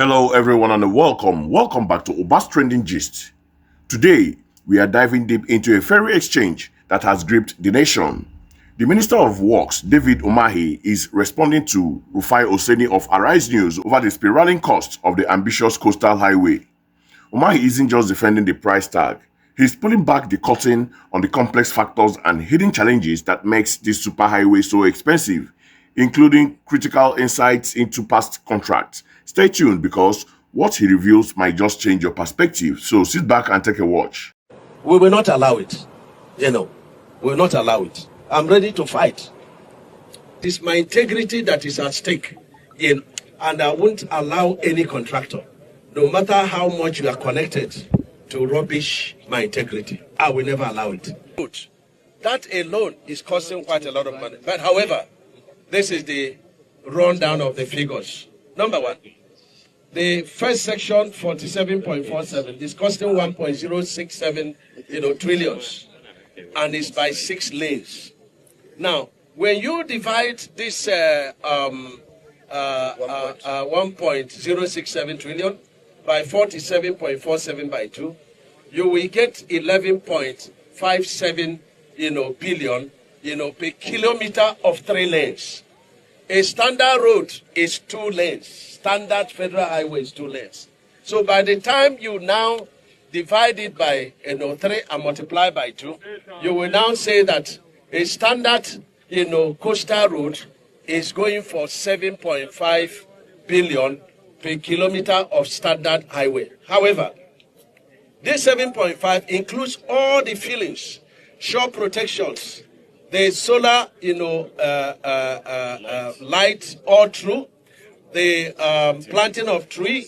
Hello everyone and welcome back to Oba's Trending Gist. Today, we are diving deep into a fairy exchange that has gripped the nation. The Minister of Works, David Umahi, is responding to Rufai Oseni of Arise News over the spiraling cost of the ambitious coastal highway. Umahi isn't just defending the price tag, he's pulling back the curtain on the complex factors and hidden challenges that makes this superhighway so expensive, including critical insights into past contracts. Stay tuned because what he reveals might just change your perspective. So sit back and take a watch. We will not allow it. We will not allow it. I'm ready to fight. It's my integrity that is at stake, and I won't allow any contractor, no matter how much you are connected, to rubbish my integrity. I will never allow it. That alone is costing quite a lot of money. But however, this is the rundown of the figures. Number one, the first section, 47.47, is costing 1.067 trillions, and it's by 6 lanes. Now, when you divide this 1.067 trillion by 47.47 by 2, you will get 11.57 billion per kilometer of 3 lanes. A standard road is 2 lanes. Standard federal highway is 2 lanes. So by the time you now divide it by 3 and multiply by 2, you will now say that a standard coastal road is going for 7.5 billion per kilometer of standard highway. However, this 7.5 includes all the fillings, shore protections, the solar light all through, the planting of tree,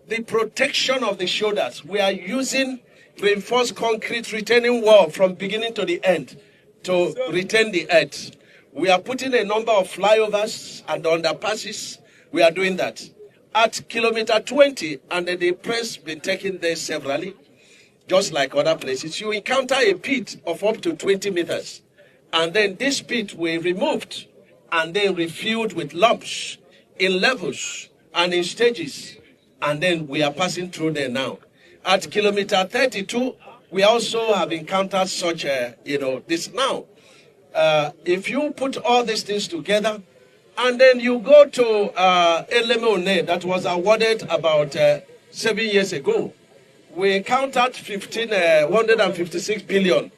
the protection of the shoulders. We are using reinforced concrete retaining wall from beginning to the end to retain the earth. We are putting a number of flyovers and underpasses. We are doing that. At kilometer 20, and the press been taken there severally, just like other places, you encounter a pit of up to 20 meters. And then this pit we removed and then refilled with lumps in levels and in stages. And then we are passing through there now. At kilometer 32, we also have encountered such this now. If you put all these things together, and then you go to Elemone that was awarded about 7 years ago, we encountered 156 billion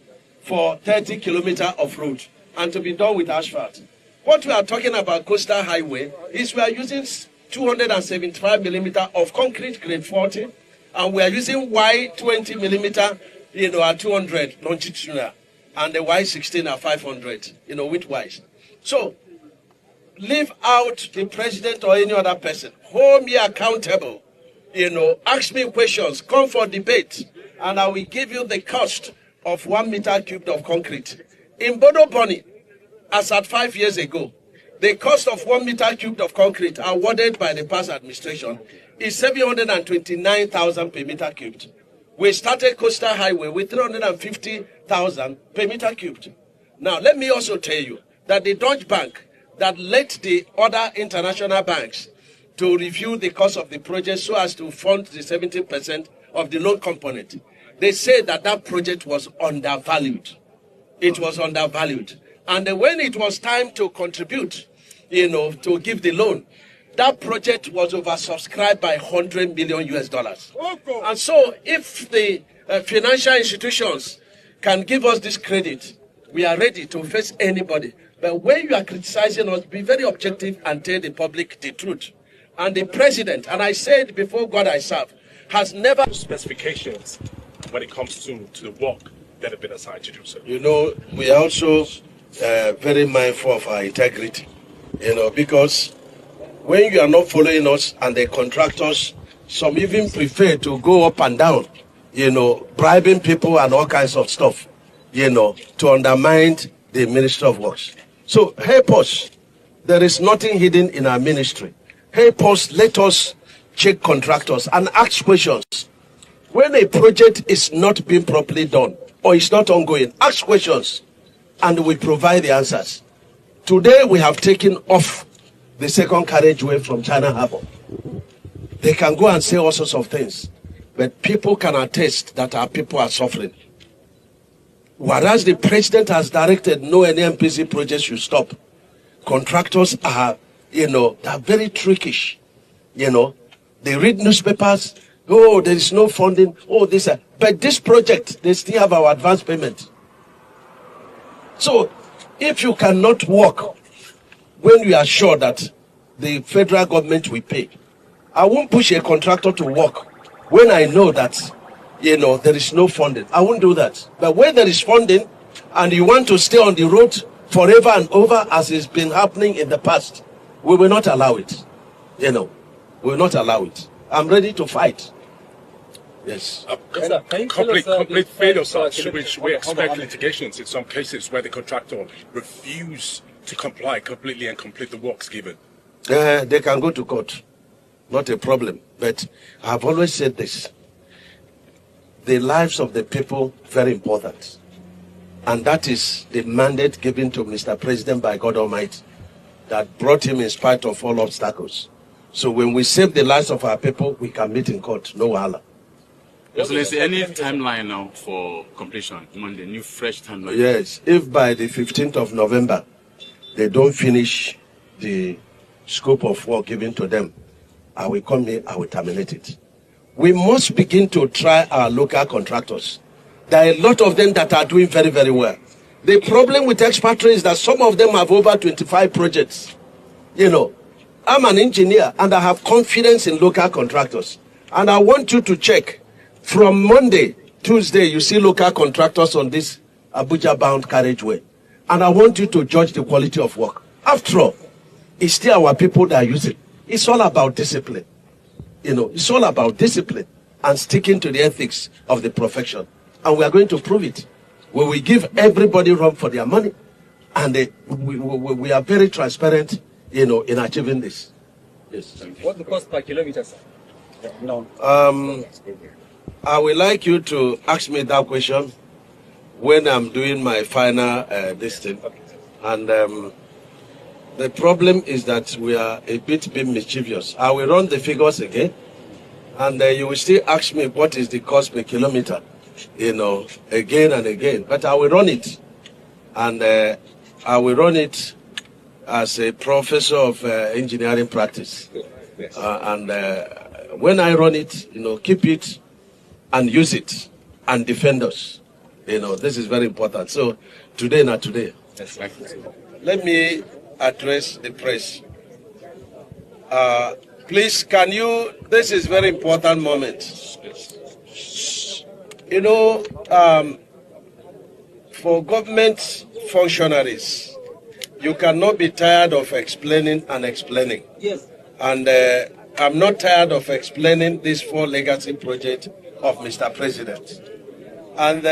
for 30 kilometers of road and to be done with asphalt. What we are talking about coastal highway is we are using 275 millimeter of concrete grade 40, and we are using Y20 millimeter, at 200 longitudinal, and the Y16 at 500, widthwise. So leave out the president or any other person. Hold me accountable. Ask me questions, come for debate, and I will give you the cost of 1 meter cubed of concrete. In Bodo Boni, as at 5 years ago, the cost of 1 meter cubed of concrete awarded by the past administration is 729,000 per meter cubed. We started coastal highway with 350,000 per meter cubed. Now, let me also tell you that the Deutsche Bank that led the other international banks to review the cost of the project so as to fund the 70% of the loan component, they said that project was undervalued. It was undervalued. And when it was time to contribute, to give the loan, that project was oversubscribed by $100 million US. And so if the financial institutions can give us this credit, we are ready to face anybody. But when you are criticizing us, be very objective and tell the public the truth. And the president, and I said before God I serve, has never specifications when it comes to the work that have been assigned to do so. We are also very mindful of our integrity, because when you are not following us and the contractors, some even prefer to go up and down, bribing people and all kinds of stuff, to undermine the Ministry of Works. So help us. There is nothing hidden in our ministry. Help us, let us check contractors and ask questions. When a project is not being properly done or is not ongoing, ask questions and we provide the answers. Today we have taken off the second carriageway from China Harbor. They can go and say all sorts of things, but people can attest that our people are suffering. Whereas the president has directed no any NPC projects should stop. Contractors are, they're very trickish. They read newspapers. Oh, there is no funding. Oh, this. But this project, they still have our advance payment. So, if you cannot work when you are sure that the federal government will pay, I won't push a contractor to work when I know that, there is no funding. I won't do that. But when there is funding and you want to stay on the road forever and over as it's been happening in the past, we will not allow it. We will not allow it. I'm ready to fight. Yes. Complete failure, sir, to which we expect litigations in some cases where the contractor refuse to comply completely and complete the works given. They can go to court. Not a problem. But I've always said this. The lives of the people, very important. And that is the mandate given to Mr. President by God Almighty that brought him in spite of all obstacles. So when we save the lives of our people, we can meet in court. No wahala. Excellency, any timeline now for completion? Monday, new fresh timeline? Yes. If by the 15th of November, they don't finish the scope of work given to them, I will come here, I will terminate it. We must begin to try our local contractors. There are a lot of them that are doing very, very well. The problem with expatriates is that some of them have over 25 projects. I'm an engineer and I have confidence in local contractors. And I want you to check. From Monday, Tuesday, you see local contractors on this Abuja-bound carriageway. And I want you to judge the quality of work. After all, it's still our people that use it. It's all about discipline. It's all about discipline and sticking to the ethics of the profession. And we are going to prove it. We will give everybody room for their money. And we are very transparent, in achieving this. Yes. What's the cost per kilometer, sir? No. I would like you to ask me that question when I'm doing my final this thing. And the problem is that we are a bit being mischievous. I will run the figures again, and you will still ask me what is the cost per kilometer, again and again. But I will run it, and I will run it as a professor of engineering practice. And when I run it, keep it and use it and defend us. This is very important. So today, not today. Let me address the press. Please, this is very important moment. For government functionaries, you cannot be tired of explaining and explaining. Yes. And I'm not tired of explaining this 4 legacy project of Mr. President. And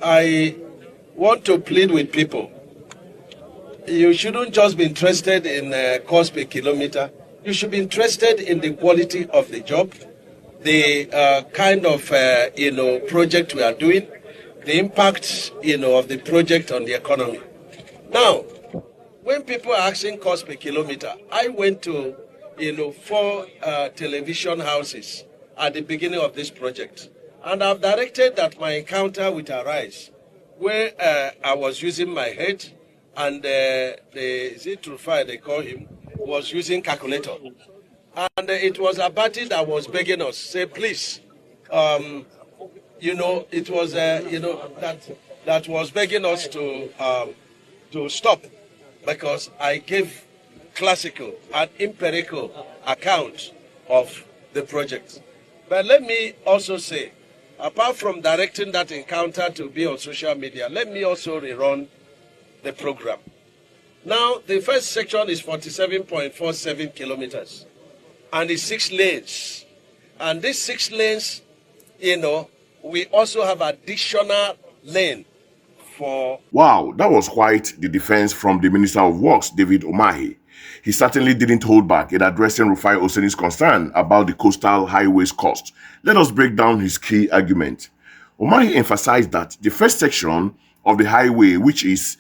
I want to plead with people. You shouldn't just be interested in cost per kilometer. You should be interested in the quality of the job, the kind of project we are doing, the impact of the project on the economy. Now, when people are asking cost per kilometer, I went to 4 television houses at the beginning of this project, and I've directed that my encounter with Arise, where I was using my head, and is it Rufai they call him, was using calculator. And it was Abati that was begging us, say, please, it was, that was begging us to stop, because I gave classical and empirical account of the project. But let me also say, apart from directing that encounter to be on social media, let me also rerun the program. Now, the first section is 47.47 kilometers, and it's 6 lanes. And these 6 lanes, we also have additional lane for... Wow, that was quite the defense from the Minister of Works, David Umahi. He certainly didn't hold back in addressing Rufai Oseni's concern about the coastal highways cost. Let us break down his key argument. Umahi emphasized that the first section of the highway, which is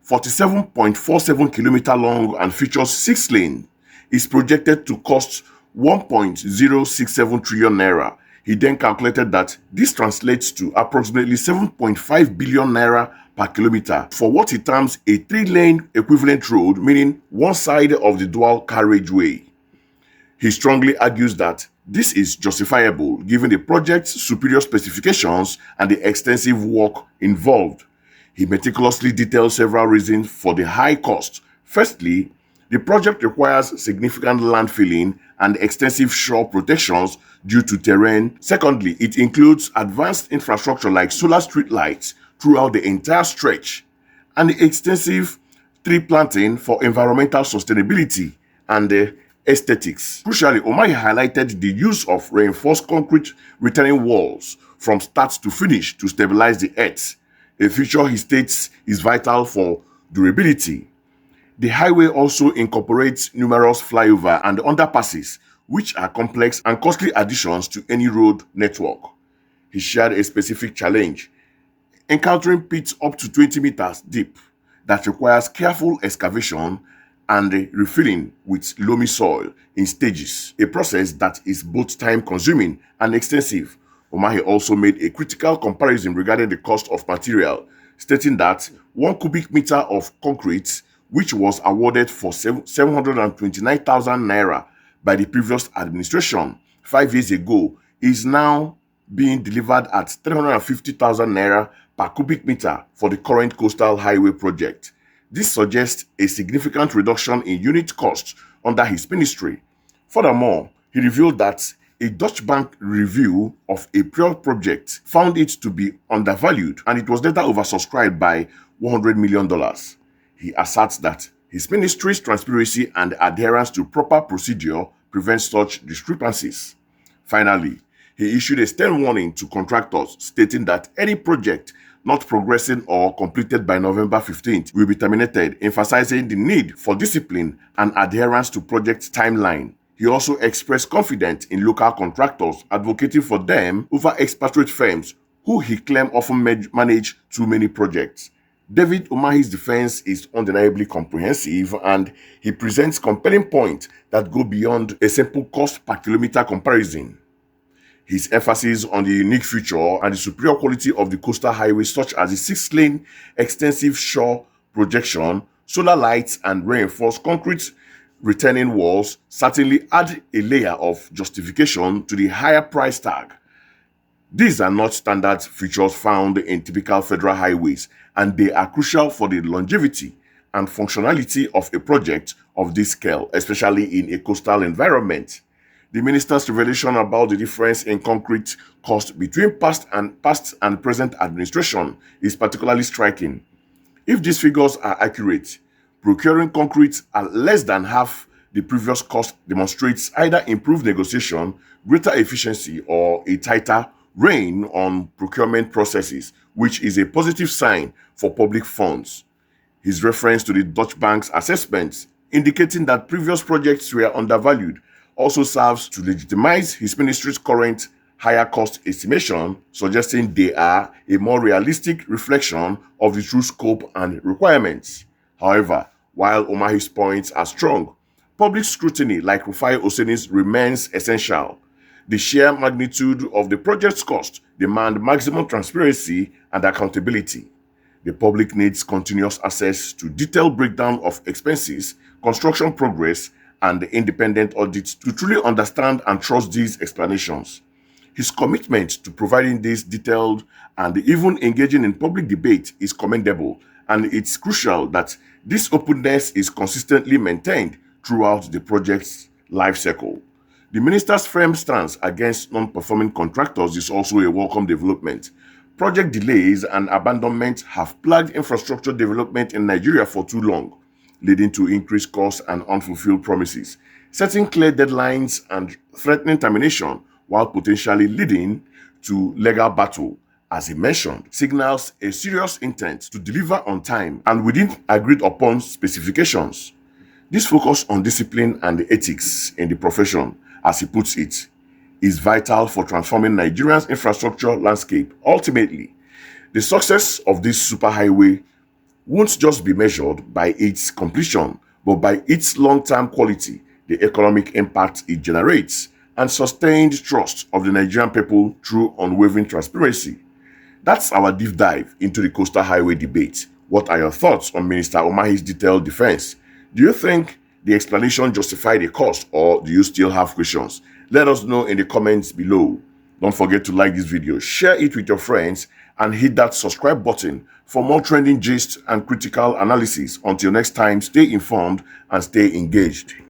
47.47 kilometers long and features 6 lanes, is projected to cost 1.067 trillion naira. He then calculated that this translates to approximately 7.5 billion naira per kilometer for what he terms a 3-lane equivalent road, meaning one side of the dual carriageway. He strongly argues that this is justifiable given the project's superior specifications and the extensive work involved. He meticulously details several reasons for the high cost. Firstly, the project requires significant land filling and extensive shore protections due to terrain. Secondly, it includes advanced infrastructure like solar street lights throughout the entire stretch and extensive tree planting for environmental sustainability and aesthetics. Crucially, Umahi highlighted the use of reinforced concrete retaining walls from start to finish to stabilize the earth, a feature he states is vital for durability. The highway also incorporates numerous flyover and underpasses, which are complex and costly additions to any road network. He shared a specific challenge, encountering pits up to 20 meters deep that requires careful excavation and refilling with loamy soil in stages, a process that is both time-consuming and extensive. Umahi also made a critical comparison regarding the cost of material, stating that 1 cubic meter of concrete, which was awarded for 729,000 naira by the previous administration 5 years ago, is now being delivered at 350,000 naira per cubic meter for the current coastal highway project. This suggests a significant reduction in unit costs under his ministry. Furthermore, he revealed that a Dutch bank review of a prior project found it to be undervalued and it was later oversubscribed by $100 million. He asserts that his ministry's transparency and adherence to proper procedure prevents such discrepancies. Finally, he issued a stern warning to contractors, stating that any project not progressing or completed by November 15th will be terminated, emphasizing the need for discipline and adherence to project timeline. He also expressed confidence in local contractors, advocating for them over expatriate firms who he claimed often manage too many projects. David Umahi's defense is undeniably comprehensive and he presents compelling points that go beyond a simple cost per kilometer comparison. His emphasis on the unique feature and the superior quality of the coastal highway, such as the 6-lane extensive shore projection, solar lights, and reinforced concrete retaining walls, certainly add a layer of justification to the higher price tag. These are not standard features found in typical federal highways, and they are crucial for the longevity and functionality of a project of this scale, especially in a coastal environment. The minister's revelation about the difference in concrete cost between past and present administration is particularly striking. If these figures are accurate, procuring concrete at less than half the previous cost demonstrates either improved negotiation, greater efficiency, or a tighter rein on procurement processes, which is a positive sign for public funds. His reference to the Dutch bank's assessments, indicating that previous projects were undervalued, also serves to legitimize his ministry's current higher cost estimation, suggesting they are a more realistic reflection of the true scope and requirements. However, while Umahi's points are strong, public scrutiny like Rufai Oseni's remains essential. The sheer magnitude of the project's cost demand maximum transparency and accountability. The public needs continuous access to detailed breakdown of expenses, construction progress, and independent audits to truly understand and trust these explanations. His commitment to providing this detailed and even engaging in public debate is commendable, and it's crucial that this openness is consistently maintained throughout the project's life cycle. The minister's firm stance against non-performing contractors is also a welcome development. Project delays and abandonment have plagued infrastructure development in Nigeria for too long, leading to increased costs and unfulfilled promises, setting clear deadlines and threatening termination while potentially leading to legal battle, as he mentioned, signals a serious intent to deliver on time and within agreed upon specifications. This focus on discipline and ethics in the profession, as he puts it, is vital for transforming Nigeria's infrastructure landscape. Ultimately, the success of this superhighway won't just be measured by its completion, but by its long-term quality, the economic impact it generates, and sustained trust of the Nigerian people through unwavering transparency. That's our deep dive into the Coastal Highway debate. What are your thoughts on Minister Umahi's detailed defense? Do you think the explanation justified the cost, or do you still have questions? Let us know in the comments below. Don't forget to like this video, share it with your friends, and hit that subscribe button for more trending gist and critical analysis. Until next time, stay informed and stay engaged.